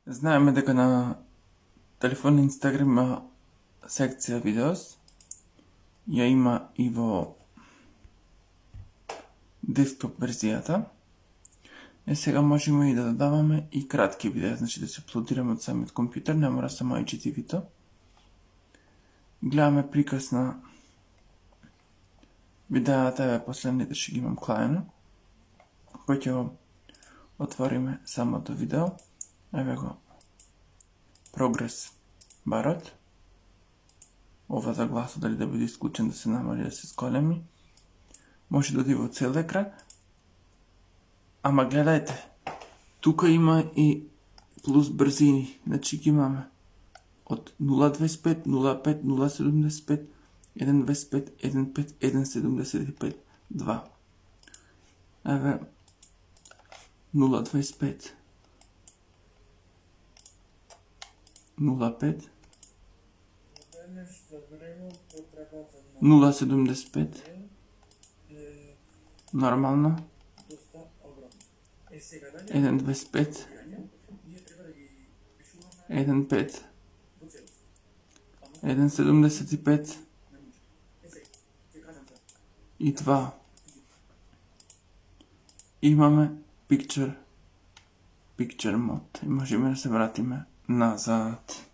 Знаеме дека на телефон и Инстаграм има секција видеос. Ја има и во десктоп верзијата. Сега можеме и да додаваме и кратки видеа, значи да се аплодираме од самиот компјутер, не мора само IGTV-то. Гледаме приказ на видеата, еве последните ще ги имам клаено. Кој ќе го отвориме самото видео. Еве го прогрес барот. Ова за гласот дали да биде исклучен, да се намали, да се сколеми. Може да оди во цел екран. Ама гледајте, тука има и плюс брзини. Значи ги имаме од 0.25, 0.5, 0.75, 1.25, 1.5, 1.75, 2. Еве 0.25, 0.5, 0.75, нормално, 1.25, 1.5, 1.75 и 2. Имаме Picture Mode и можеме да се вратиме назад.